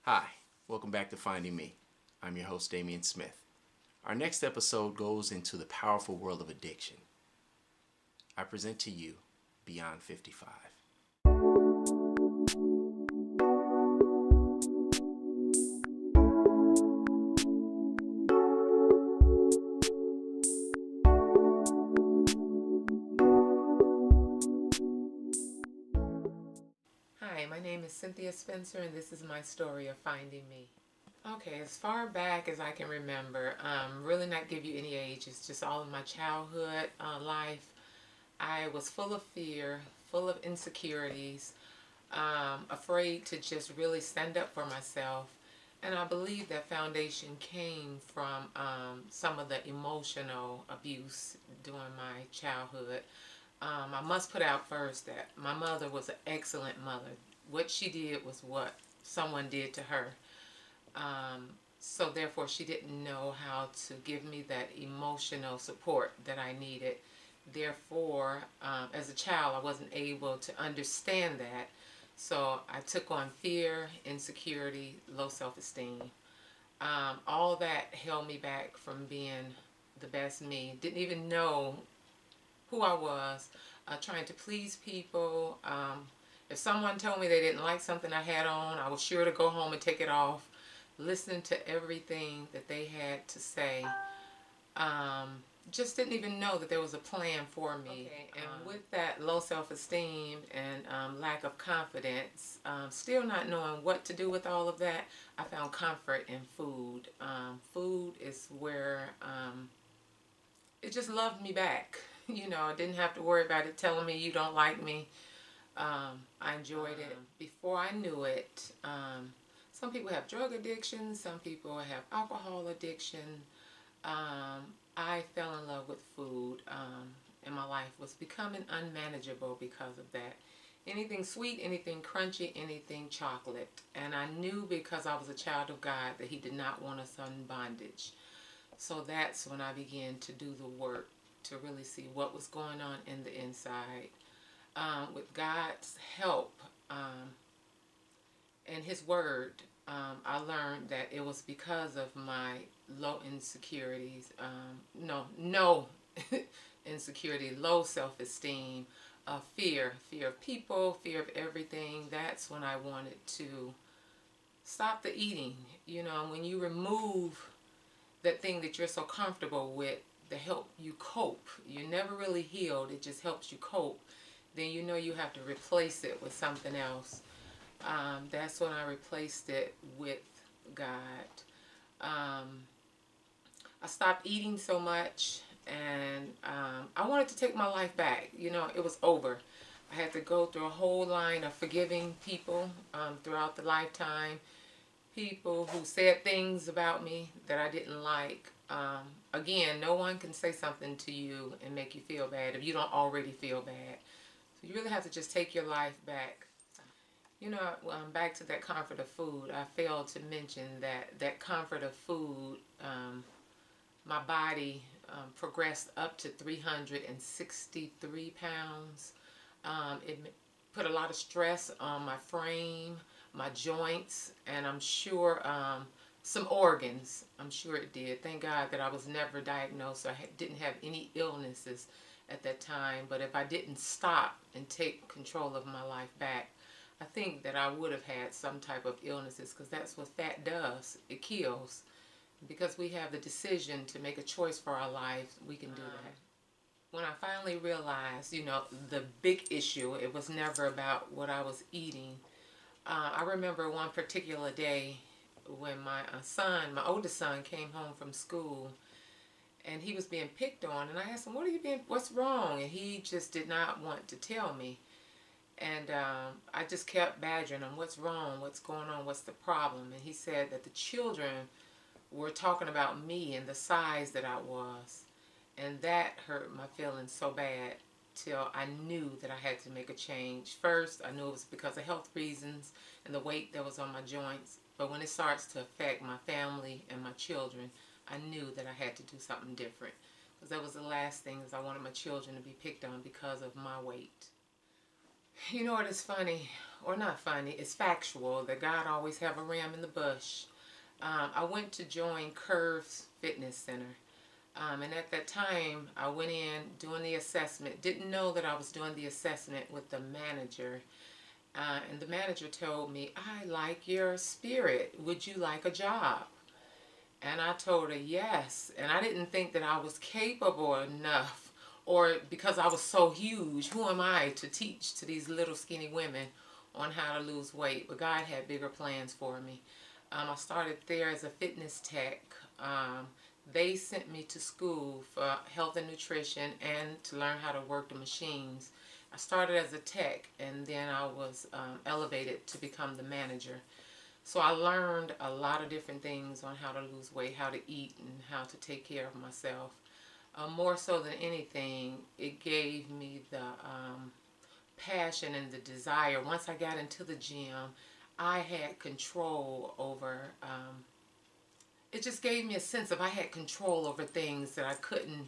Hi, welcome back to Finding Me. I'm your host, Damian Smith. Our next episode goes into the powerful world of addiction. I present to you Beyond 55. Hi, my name is Cynthia Spencer, and this is my story of finding me. Okay, as far back as I can remember, really not give you any age, it's just all of my childhood life. I was full of fear, full of insecurities, afraid to just really stand up for myself. And I believe that foundation came from some of the emotional abuse during my childhood. I must put out first that my mother was an excellent mother. What she did was what someone did to her. Um, so therefore, she didn't know how to give me that emotional support that I needed. Therefore, as a child, I wasn't able to understand that. So I took on fear, insecurity, low self-esteem. All that held me back from being the best me. Didn't even know who I was, trying to please people. If someone told me they didn't like something I had on, I was sure to go home and take it off, listen to everything that they had to say. Um, just didn't even know that there was a plan for me. Okay, and with that low self-esteem and lack of confidence, still not knowing what to do with all of that, I found comfort in food. Food is where it just loved me back. You know, I didn't have to worry about it telling me you don't like me. I enjoyed it. Before I knew it, some people have drug addiction, some people have alcohol addiction. I fell in love with food, and my life was becoming unmanageable because of that. Anything sweet, anything crunchy, anything chocolate. And I knew because I was a child of God that He did not want us in bondage. So that's when I began to do the work to really see what was going on in the inside. With God's help and His Word, I learned that it was because of my low insecurities, no insecurity, low self-esteem, fear of people, fear of everything. That's when I wanted to stop the eating. You know, when you remove that thing that you're so comfortable with to help you cope. You're never really healed. It just helps you cope. Then you know you have to replace it with something else. That's when I replaced it with God. Um, I stopped eating so much, and I wanted to take my life back. You know, it was over. I had to go through a whole line of forgiving people throughout the lifetime, people who said things about me that I didn't like. Again, no one can say something to you and make you feel bad if you don't already feel bad. So you really have to just take your life back. You know, back to that comfort of food, I failed to mention that comfort of food, my body progressed up to 363 pounds. It put a lot of stress on my frame, my joints, and I'm sure some organs. I'm sure it did. Thank God that I was never diagnosed. So I didn't have any illnesses at that time. But if I didn't stop and take control of my life back, I think that I would have had some type of illnesses, because that's what fat does. It kills. Because we have the decision to make a choice for our life, we can do that. When I finally realized, you know, the big issue, it was never about what I was eating. I remember one particular day when my son, my oldest son, came home from school, and he was being picked on, and I asked him, what's wrong? And he just did not want to tell me. And I just kept badgering him, what's wrong, what's going on, what's the problem? And he said that the children were talking about me and the size that I was. And that hurt my feelings so bad till I knew that I had to make a change. First, I knew it was because of health reasons and the weight that was on my joints. But when it starts to affect my family and my children, I knew that I had to do something different. Because that was the last thing, is I wanted my children to be picked on because of my weight. You know what is funny? or not funny, it's factual that God always have a ram in the bush. I went to join Curves Fitness Center. And at that time, I went in doing the assessment. Didn't know that I was doing the assessment with the manager. And the manager told me, I like your spirit. Would you like a job? And I told her yes. And I didn't think that I was capable enough, or because I was so huge, who am I to teach to these little skinny women on how to lose weight? But God had bigger plans for me. I started there as a fitness tech. They sent me to school for health and nutrition and to learn how to work the machines. I started as a tech, and then I was elevated to become the manager. So I learned a lot of different things on how to lose weight, how to eat, and how to take care of myself. More so than anything, it gave me the passion and the desire. Once I got into the gym, I had control over, it just gave me a sense of I had control over things that I couldn't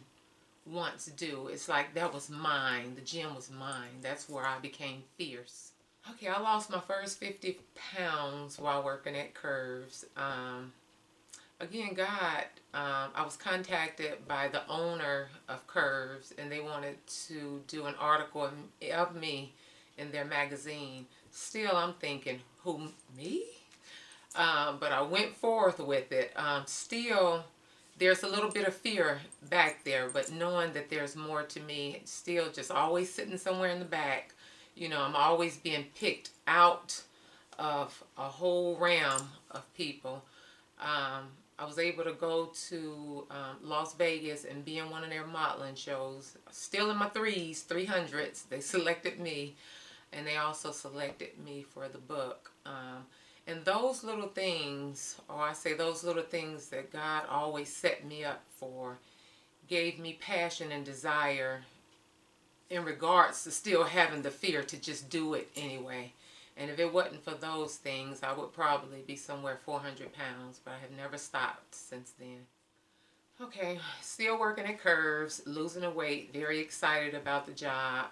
once do. It's like that was mine. The gym was mine. That's where I became fierce. Okay, I lost my first 50 pounds while working at Curves. Again, God, I was contacted by the owner of Curves, and they wanted to do an article of me in their magazine. Still, I'm thinking, who, me? But I went forth with it. Still, there's a little bit of fear back there, but knowing that there's more to me, still just always sitting somewhere in the back. You know, I'm always being picked out of a whole realm of people. I was able to go to Las Vegas and be in one of their modeling shows. Still in my 300s. They selected me, and they also selected me for the book. And those little things, or I say those little things that God always set me up for, gave me passion and desire in regards to still having the fear to just do it anyway. And if it wasn't for those things, I would probably be somewhere 400 pounds, but I have never stopped since then. Okay, still working at Curves, losing the weight, very excited about the job.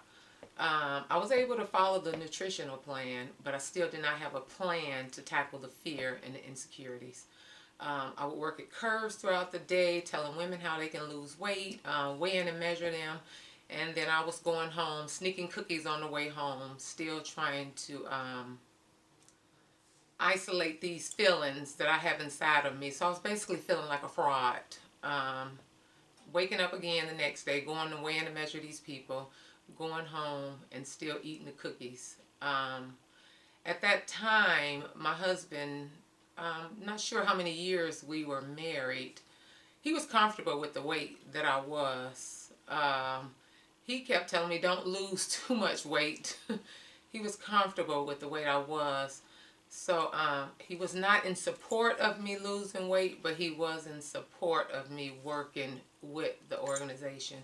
I was able to follow the nutritional plan, but I still did not have a plan to tackle the fear and the insecurities. I would work at Curves throughout the day, telling women how they can lose weight, weighing and measure them. And then I was going home, sneaking cookies on the way home, still trying to isolate these feelings that I have inside of me. So I was basically feeling like a fraud. Waking up again the next day, going to weigh and measure these people, going home and still eating the cookies. At that time, my husband, not sure how many years we were married, he was comfortable with the weight that I was. He kept telling me, don't lose too much weight. He was comfortable with the weight I was. So he was not in support of me losing weight, but he was in support of me working with the organization.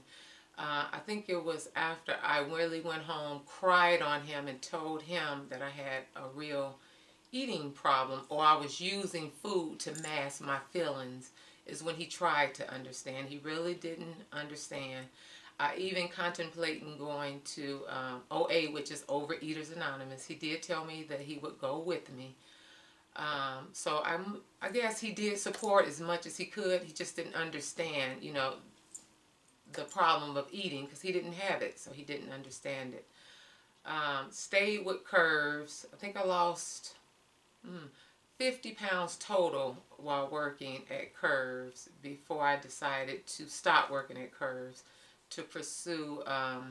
I think it was after I really went home, cried on him, and told him that I had a real eating problem, or I was using food to mask my feelings, is when he tried to understand. He really didn't understand. I even contemplating going to OA, which is Overeaters Anonymous. He did tell me that he would go with me. So I guess he did support as much as he could. He just didn't understand, you know, the problem of eating, because he didn't have it, so he didn't understand it. Stayed with Curves. I think I lost 50 pounds total while working at Curves before I decided to stop working at Curves to pursue a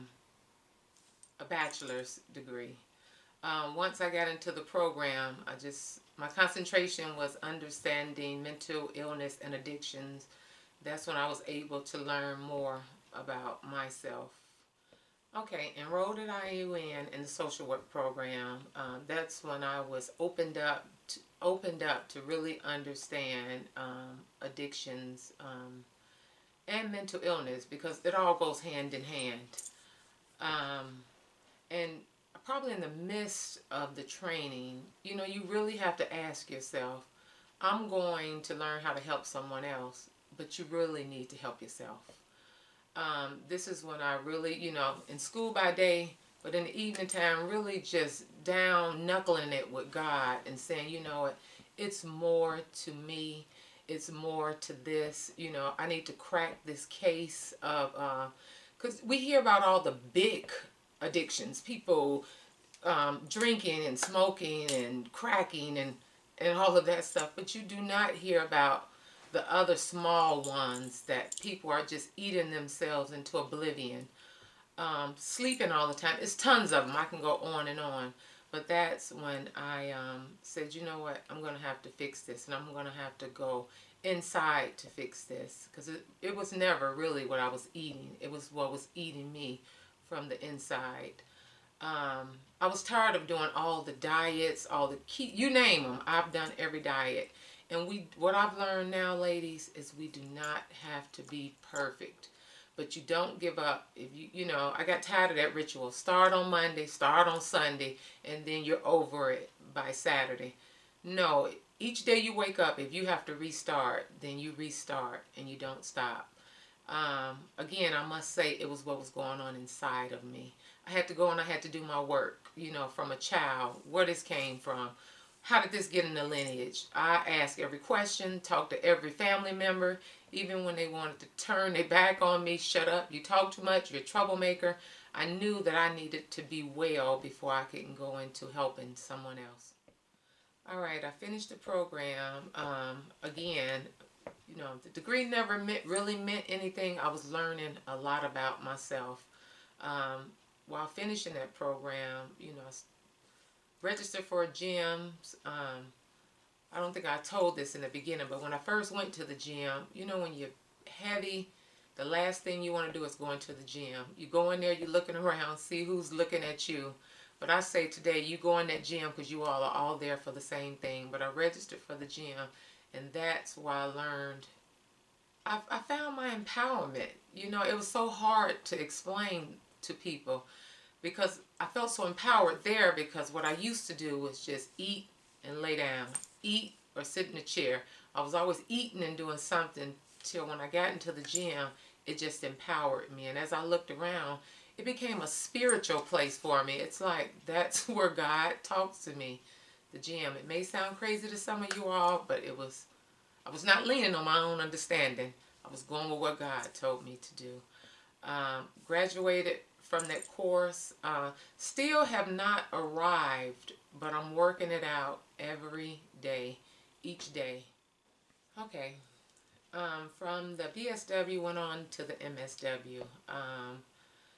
bachelor's degree. Once I got into the program, my concentration was understanding mental illness and addictions. That's when I was able to learn more about myself. Okay, enrolled at IUN in the social work program. That's when I was opened up to really understand addictions and mental illness, because it all goes hand in hand. And probably in the midst of the training, you know, you really have to ask yourself, I'm going to learn how to help someone else, but you really need to help yourself. This is when I really, you know, in school by day, but in the evening time, really just down knuckling it with God and saying, you know what, it's more to me. It's more to this. You know, I need to crack this case of, because we hear about all the big addictions, people drinking and smoking and cracking and all of that stuff, but you do not hear about the other small ones that people are just eating themselves into oblivion. Sleeping all the time. It's tons of them. I can go on and on. But that's when I said, you know what, I'm going to have to fix this, and I'm going to have to go inside to fix this, because it was never really what I was eating. It was what was eating me from the inside. I was tired of doing all the diets, all the you name them. I've done every diet. And what I've learned now, ladies, is we do not have to be perfect. But you don't give up. If you know, I got tired of that ritual. Start on Monday, start on Sunday, and then you're over it by Saturday. No, each day you wake up, if you have to restart, then you restart and you don't stop. Again, I must say it was what was going on inside of me. I had to go and I had to do my work, you know, from a child, where this came from. How did this get in the lineage? I asked every question, talked to every family member, even when they wanted to turn their back on me. Shut up, you talk too much, you're a troublemaker. I knew that I needed to be well before I could go into helping someone else. All right, I finished the program. Again, you know, the degree never really meant anything. I was learning a lot about myself. While finishing that program, you know, I registered for a gym. I don't think I told this in the beginning, but when I first went to the gym, you know, when you're heavy, the last thing you want to do is go into the gym. You go in there, you're looking around, see who's looking at you. But I say today, you go in that gym because you all are all there for the same thing. But I registered for the gym, and that's why I learned. I found my empowerment. You know, it was so hard to explain to people because I felt so empowered there, because what I used to do was just eat and lay down, eat or sit in a chair. I was always eating and doing something till when I got into the gym, it just empowered me. And as I looked around, it became a spiritual place for me. It's like that's where God talks to me, the gym. It may sound crazy to some of you all, but I was not leaning on my own understanding. I was going with what God told me to do. Graduated from that course. Still have not arrived, but I'm working it out every day, each day. Okay. From the BSW went on to the MSW.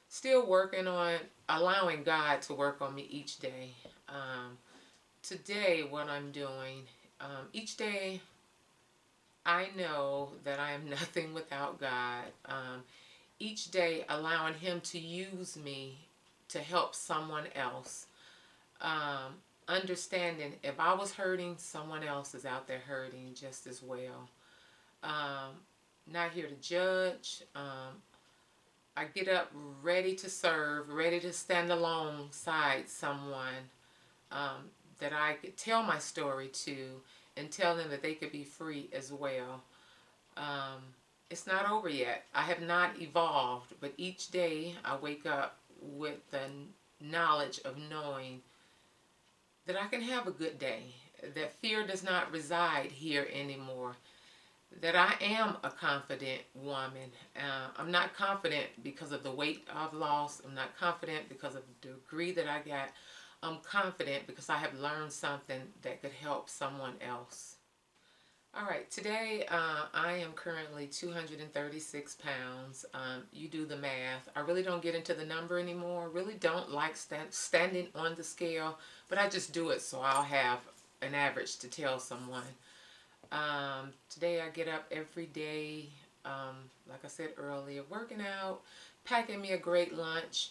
Still working on allowing God to work on me each day. Today, what I'm doing, each day, I know that I am nothing without God. Each day, allowing Him to use me to help someone else. Understanding if I was hurting, someone else is out there hurting just as well. Not here to judge. I get up ready to serve, ready to stand alongside someone that I could tell my story to and tell them that they could be free as well. It's not over yet. I have not evolved, but each day I wake up with the knowledge of knowing that I can have a good day, that fear does not reside here anymore, that I am a confident woman. I'm not confident because of the weight I've lost. I'm not confident because of the degree that I got. I'm confident because I have learned something that could help someone else. All right, today I am currently 236 pounds. You do the math. I really don't get into the number anymore. Really don't like standing on the scale, but I just do it so I'll have an average to tell someone. Today I get up every day, like I said earlier, working out, packing me a great lunch.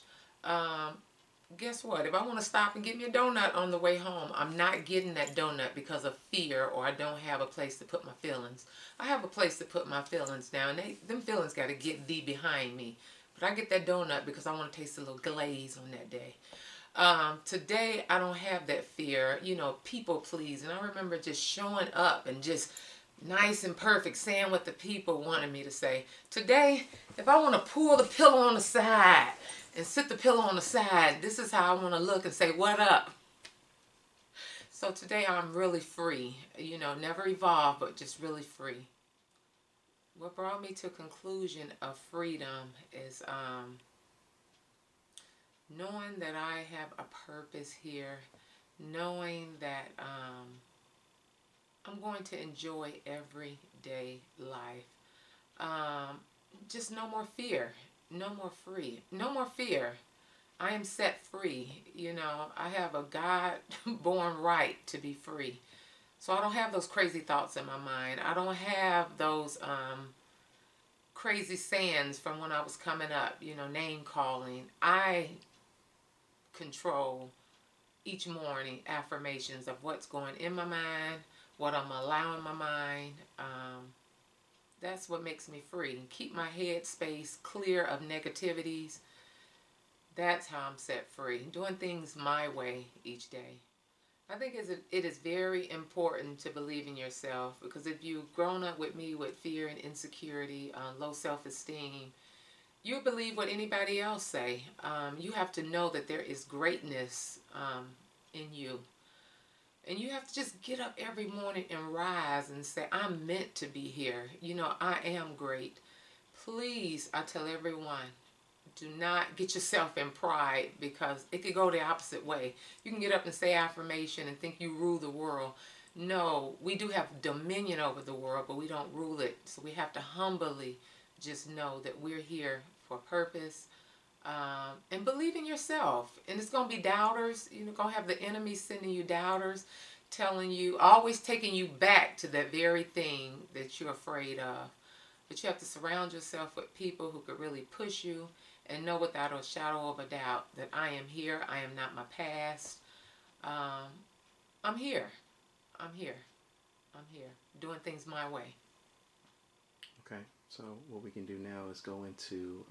Guess what? If I want to stop and get me a donut on the way home, I'm not getting that donut because of fear or I don't have a place to put my feelings. I have a place to put my feelings now, and them feelings got to get thee behind me. But I get that donut because I want to taste a little glaze on that day. Today, I don't have that fear, you know, people please. And I remember just showing up and just nice and perfect, saying what the people wanted me to say. Today, if I want to pull the pillow on the side and sit the pillow on the side, this is how I want to look and say, what up? So today I'm really free. Never evolved, but just really free. What brought me to a conclusion of freedom is knowing that I have a purpose here, knowing that I'm going to enjoy everyday life. Just no more fear, no more fear. I am set free. I have a God-born right to be free. So I don't have those crazy thoughts in my mind. I don't have those crazy sayings from when I was coming up, name calling. I control each morning affirmations of what's going in my mind, what I'm allowing my mind. That's what makes me free. Keep my head space clear of negativities. That's how I'm set free. Doing things my way each day. I think it is very important to believe in yourself, because if you've grown up with me with fear and insecurity, low self-esteem, you believe what anybody else say. You have to know that there is greatness in you. And you have to just get up every morning and rise and say, I'm meant to be here. I am great. Please, I tell everyone, do not get yourself in pride, because it could go the opposite way. You can get up and say affirmation and think you rule the world. No, we do have dominion over the world, but we don't rule it. So we have to humbly just know that we're here for a purpose, and believe in yourself. And it's going to be doubters. You're going to have the enemy sending you doubters, telling you, always taking you back to that very thing that you're afraid of. But you have to surround yourself with people who could really push you, and know without a shadow of a doubt that I am here. I am not my past. I'm here. I'm here. I'm here. Doing things my way. Okay. So what we can do now is go into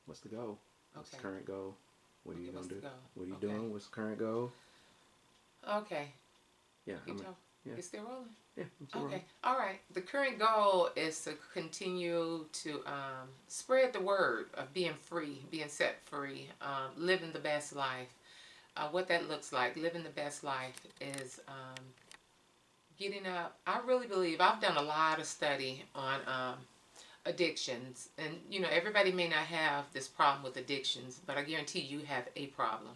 what's the goal? What's the current goal? What are you going to do? What are you doing? What's the current goal? Okay. Yeah. It's still rolling? Yeah. Okay. All right. The current goal is to continue to spread the word of being free, being set free, living the best life. What that looks like, living the best life, is getting up. I really believe, I've done a lot of study on addictions. And, everybody may not have this problem with addictions, but I guarantee you have a problem.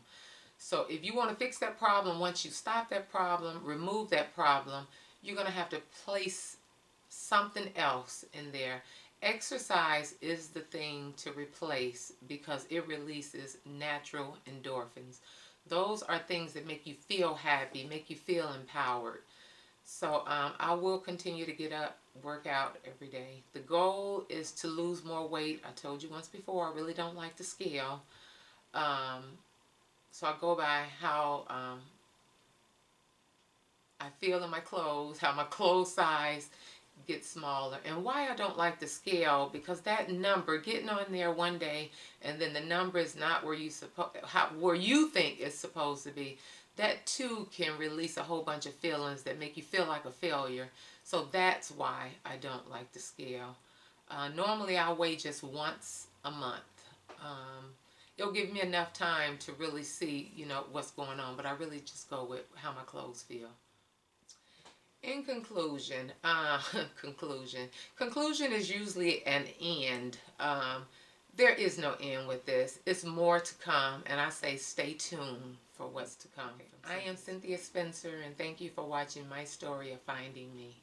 So if you want to fix that problem, once you stop that problem, remove that problem, you're going to have to place something else in there. Exercise is the thing to replace, because it releases natural endorphins. Those are things that make you feel happy, make you feel empowered. So I will continue to get up, work out every day. The goal is to lose more weight. I told you once before, I really don't like the scale. So I go by how I feel in my clothes, how my clothes size gets smaller. And why I don't like the scale, because that number, getting on there one day and then the number is not where you think it's supposed to be, that too can release a whole bunch of feelings that make you feel like a failure. So that's why I don't like the scale. Normally I weigh just once a month. It'll give me enough time to really see, what's going on, but I really just go with how my clothes feel. In conclusion, conclusion is usually an end. There is no end with this. It's more to come, and I say stay tuned for what's to come. I am Cynthia Spencer, and thank you for watching my story of finding me.